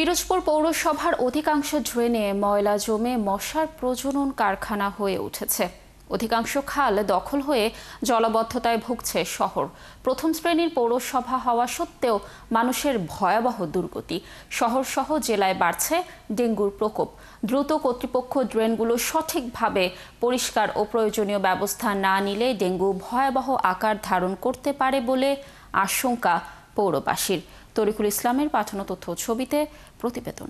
পিরোজপুর পৌরসভার অধিকাংশ ড্রেনে ময়লা জমে মশার প্রজনন কারখানা হয়ে উঠেছে। অধিকাংশ খাল দখল হয়ে জলাবদ্ধতায় ভুগছে শহর। প্রথম শ্রেণীর পৌরসভা হওয়া সত্ত্বেও মানুষের ভয়াবহ দুর্গতি। শহরসহ জেলায় বাড়ছে ডেঙ্গুর প্রকোপ। দ্রুত কর্তৃপক্ষ ড্রেনগুলো সঠিকভাবে পরিষ্কার ও প্রয়োজনীয় ব্যবস্থা না নিলে ডেঙ্গু ভয়াবহ আকার ধারণ করতে পারে বলে আশঙ্কা পৌরবাসীর। তরিকুল ইসলামের পাঠানো তথ্য ছবিতে প্রতিবেদন।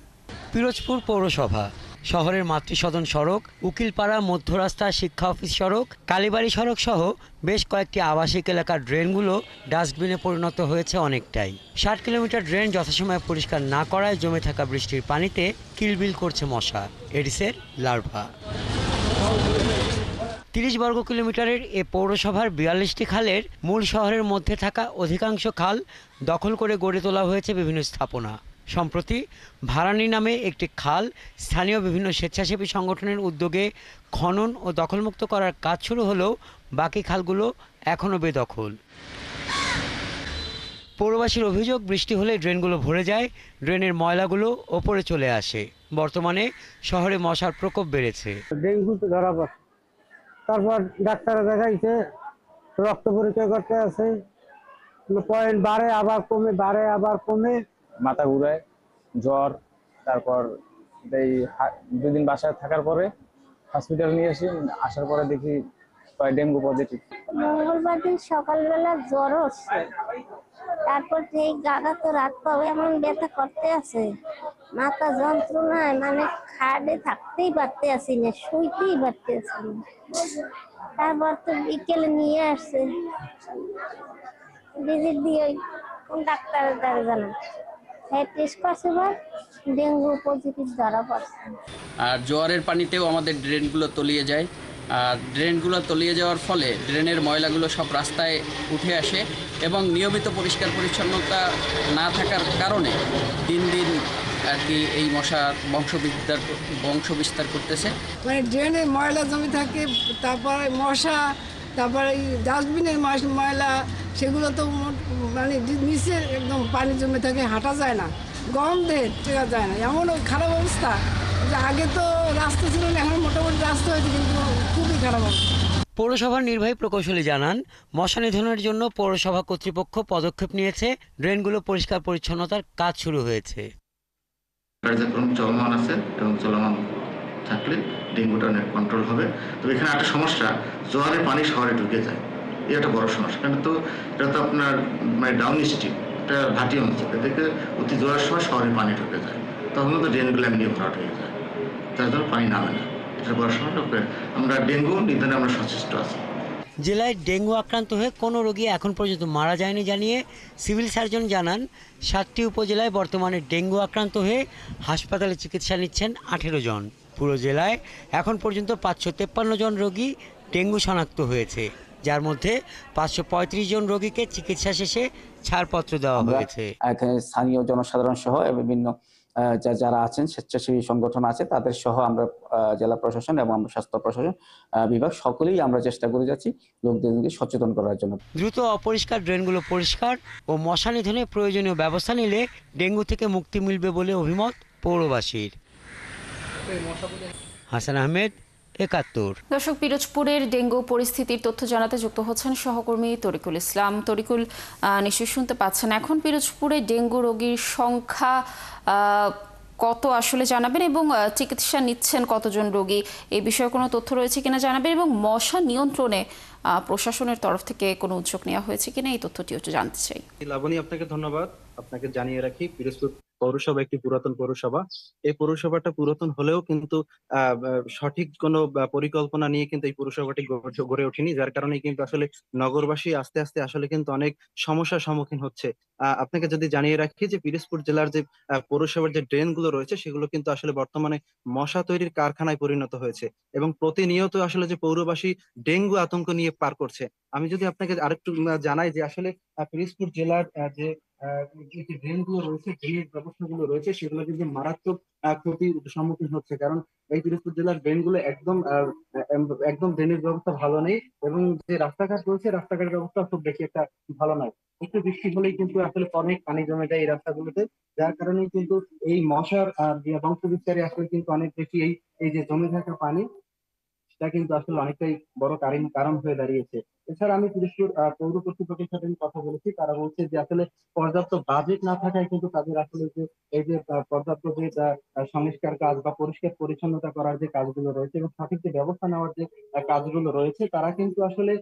পিরোজপুর পৌরসভা শহরের মাতৃসদন সড়ক, উকিলপাড়া মধ্যরাস্তা শিক্ষা অফিস সড়ক, কালীবাড়ি সড়ক সহ বেশ কয়েকটি আবাসিক এলাকার ড্রেনগুলো ডাস্টবিনে পরিণত হয়েছে অনেকটাই। 60 কিলোমিটার ড্রেন যথাসময়ে পরিষ্কার না করায় জমে থাকা বৃষ্টির পানিতে কিলবিল করছে মশা, এডিসের লার্ভা। 30 বর্গ কিলোমিটারের এ পৌরসভার 42টি খালের মূল শহরের মধ্যে থাকা অধিকাংশ খাল দখল করে গড়ে তোলা হয়েছে বিভিন্ন স্থাপনা। সম্প্রতি ভারানী নামে একটি খাল স্থানীয় বিভিন্ন স্বেচ্ছাসেবী সংগঠনের উদ্যোগে খনন ও দখলমুক্ত করার কাজ শুরু হলেও বাকি খালগুলো এখনও বেদখল। পৌরবাসীর অভিযোগ, বৃষ্টি হলে ড্রেনগুলো ভরে যায়, ড্রেনের ময়লাগুলো ওপরে চলে আসে। বর্তমানে শহরে মশার প্রকোপ বেড়েছে। ডেঙ্গু তো ধরা পড়ছে, তারপর ডাক্তারে দেখাইছে, রক্ত পরীক্ষা করতে আছে, পয়েন্ট বাড়ে আবার কমে, বাড়ে আবার কমে। মাথা ঘুরায়, জ্বর, তারপর এই 2 দিন বাসায় থাকার পরে হসপিটাল নিয়ে আসি, আসার পরে দেখি ডেঙ্গু পজিটিভ। মঙ্গলবার দিন সকালবেলা জ্বর হচ্ছে, তারপর এই গাটা তো রাত পাবে এমন ব্যথা করতে আছে, মাথা যন্ত্রণায় মানে খাটে থাকতেই পারতে আসি না, শুইতেই পারতে আসি না। তারপর তো বিকেলে নিয়ে আসছে, ভিজিট দিয়ে কোন ডাক্তারের দ্বারা জানান টেস্ট করছে, ডেঙ্গু পজিটিভ ধরা পড়ছে। আর জোয়ারের পানিতেও আমাদের ড্রেনগুলো তলিয়ে যায়। আর ড্রেনগুলো তলিয়ে যাওয়ার ফলে ড্রেনের ময়লাগুলো সব রাস্তায় উঠে আসে এবং নিয়মিত পরিষ্কার পরিচ্ছন্নতা না থাকার কারণে দিন দিন আর কি এই মশা বংশবিস্তার করতেছে। মানে ড্রেনে ময়লা জমে থাকে, তারপরে মশা, তারপরে এই ডাস্টবিনের ময়লা, সেগুলো তো মানে নিচে একদম পানি জমে থাকে, হাঁটা যায় না, গন্ধে টেকা যায় না, এমন খারাপ অবস্থা যে আগে তো রাস্তা ছিল না, এখন মোটামুটি রাস্তা হয়েছে, কিন্তু খুবই খারাপ অবস্থা। পৌরসভার নির্বাহী প্রকৌশলী জানান, মশা নিধনের জন্য পৌরসভা কর্তৃপক্ষ পদক্ষেপ নিয়েছে, ড্রেনগুলো পরিষ্কার পরিচ্ছন্নতার কাজ শুরু হয়েছে। কার্যক্রম চলমান আছে এবং চলমান থাকলে ডেঙ্গুটা অনেক কন্ট্রোল হবে। তো এখানে একটা সমস্যা, জোয়ারের পানি শহরে ঢুকে যায়, এই একটা বড় সমস্যা। কেন তো এটা তো আপনার মানে ডাউন স্ট্রিম, এটা ভাটি অঞ্চল, এদিকে অতি জোয়ারের সময় শহরে পানি ঢুকে যায়, তখন তো ড্রেনগুলো এমনি ভরাট হয়ে যায়, তার জন্য পানি নামে না। এটা বড় সমস্যা। আমরা ডেঙ্গু নিধনে আমরা সচেষ্ট আছি। জেলায় ডেঙ্গু আক্রান্ত হয়ে কোনো রোগী এখন পর্যন্ত মারা যায়নি জানিয়ে সিভিল সার্জন জানান, 7টি উপজেলায় বর্তমানে ডেঙ্গু আক্রান্ত হয়ে হাসপাতালে চিকিৎসা নিচ্ছেন 18 জন। পুরো জেলায় এখন পর্যন্ত 553 জন রোগী ডেঙ্গু শনাক্ত হয়েছে, যার মধ্যে 535 জন রোগীকে চিকিৎসা শেষে ছাড়পত্র দেওয়া হয়েছে। এখানে স্থানীয় জনসাধারণ সহ বিভিন্ন যারা আছেন, স্বেচ্ছাসেবী সংগঠন আছে, তাদের সহ আমরা জেলা প্রশাসন এবং আমরা স্বাস্থ্য প্রশাসন বিভাগ সকলেই আমরা চেষ্টা করে যাচ্ছি লোকদেরকে সচেতন করার জন্য। দ্রুত অপরিষ্কার ড্রেনগুলো পরিষ্কার ও মশা নিধনে প্রয়োজনীয় ব্যবস্থা নিলে ডেঙ্গু থেকে মুক্তি মিলবে বলে অভিমত পৌরবাসীর। হাসান আহমেদ, 71। দর্শক, পিরোজপুরের ডেঙ্গু পরিস্থিতির তথ্য জানাতে যুক্ত হচ্ছেন সহকর্মী তরিকুল ইসলাম। তরিকুল, নিশ্চয়ই শুনতে পাচ্ছেন, এখন পিরোজপুরে ডেঙ্গু রোগীর সংখ্যা কত আসলে জানাবেন, এবং চিকিৎসা নিচ্ছেন কতজন রোগী, এই বিষয়ে কোনো তথ্য রয়েছে কিনা জানাবেন, এবং মশা নিয়ন্ত্রণে প্রশাসনের তরফ থেকে কোনো উদ্যোগ নেওয়া হয়েছে কিনা এই তথ্যটি একটু জানতে চাই। লাবণী, আপনাকে ধন্যবাদ। আপনাকে জানিয়ে রাখি, পিরোজপুর পৌরসভা একটি পুরাতন পৌরসভা। এই পৌরসভাটা পুরাতন হলেও কিন্তু সঠিক কোনো পরিকল্পনা নিয়ে কিন্তু এই পৌরসভাটি গড়ে ওঠেনি, যার কারণে কিন্তু আসলে নগরবাসী আস্তে আস্তে আসলে কিন্তু অনেক সমস্যার সম্মুখীন হচ্ছে। আপনাকে যদি জানিয়ে রাখি যে পিরোজপুর জেলার যে পৌরসভার যে ড্রেন গুলো রয়েছে, সেগুলো কিন্তু আসলে বর্তমানে মশা তৈরির কারখানায় পরিণত হয়েছে এবং প্রতিনিয়ত আসলে যে পৌরবাসী ডেঙ্গু আতঙ্ক নিয়ে পার করছে। আমি যদি আপনাকে আরেকটু জানাই যে আসলে পিরোজপুর জেলার যে এই যে ড্রেনগুলো রয়েছে, ড্রেনেজ ব্যবস্থাগুলো রয়েছে, সেগুলো কিন্তু মারাত্মক ক্ষতির সম্মুখীন হচ্ছে। কারণ এই পিরোজপুর জেলার ড্রেনগুলো একদম ড্রেনেজ ব্যবস্থা ভালো নেই, এবং যে রাস্তাঘাট রয়েছে রাস্তাঘাটের ব্যবস্থা খুব বেশি একটা ভালো নয়। একটু বৃষ্টি হলেই কিন্তু আসলে অনেক পানি জমে যায় এই রাস্তাগুলোতে, যার কারণে কিন্তু এই মশার যে বংশবিস্তারে আসলে কিন্তু অনেক বেশি এই যে জমে থাকা পানি, সেটা কিন্তু আসলে অনেকটাই বড় কারণ হয়ে দাঁড়িয়েছে। এছাড়া আমি পিরোজপুর পৌর কর্তৃপক্ষের সাথে আমি কথা বলেছি, তারা বলছে যে আসলে পর্যাপ্ত বাজেট না থাকায় কিন্তু তাদের আসলে যে এই যে পর্যাপ্ত যে সংস্কার কাজ বা পরিষ্কার পরিচ্ছন্নতা করার যে কাজগুলো রয়েছে এবং সঠিক যে ব্যবস্থা নেওয়ার যে কাজগুলো রয়েছে, তারা কিন্তু আসলে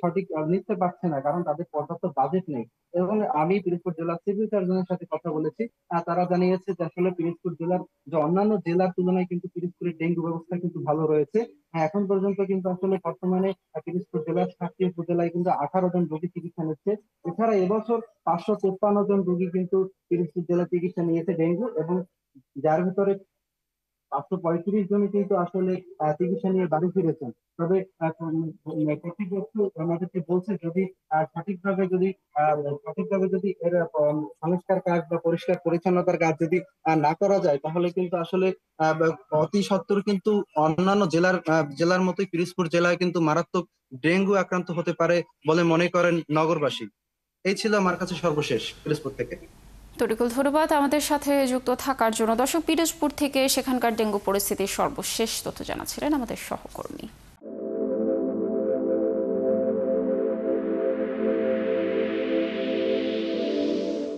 সঠিক নিতে পারছে না, কারণ তাদের পর্যাপ্ত বাজেট নেই। এবং আমি পিরোজপুর জেলা সিভিল সার্জনের সাথে কথা বলেছি, তারা জানিয়েছে যে আসলে পিরোজপুর জেলার যে অন্যান্য জেলার তুলনায় কিন্তু পিরোজপুরের ডেঙ্গু ব্যবস্থা কিন্তু ভালো রয়েছে। এখন পর্যন্ত কিন্তু আসলে বর্তমানে পিরোজপুর জেলার 7টি উপজেলায় কিন্তু 18 জন রোগী চিকিৎসা নিচ্ছে। এছাড়া এবছর 553 জন রোগী কিন্তু পিরোজপুর জেলা চিকিৎসা নিয়েছে ডেঙ্গু, এবং যার ভিতরে 535 জনই কিন্তু আসলে চিকিৎসা নিয়ে বাড়ি ফিরেছেন। তবে কর্তৃপক্ষ আমাদেরকে বলছে যদি সঠিকভাবে যদি এর সংস্কার কাজ বা পরিষ্কার পরিচ্ছন্নতার কাজ যদি না করা যায়, তাহলে কিন্তু আসলে অতি সত্বর কিন্তু অন্যান্য জেলার মতোই পিরোজপুর জেলায় কিন্তু মারাত্মক ডেঙ্গু আক্রান্ত হতে পারে বলে মনে করেন নগরবাসী। এই ছিল আমার কাছে সর্বশেষ পিরোজপুর থেকে। তরিকুল, ধন্যবাদ আমাদের সাথে যুক্ত থাকার জন্য। দর্শক, পিরোজপুর থেকে সেখানকার ডেঙ্গু পরিস্থিতির সর্বশেষ তথ্য জানাচ্ছিলেন আমাদের সহকর্মী।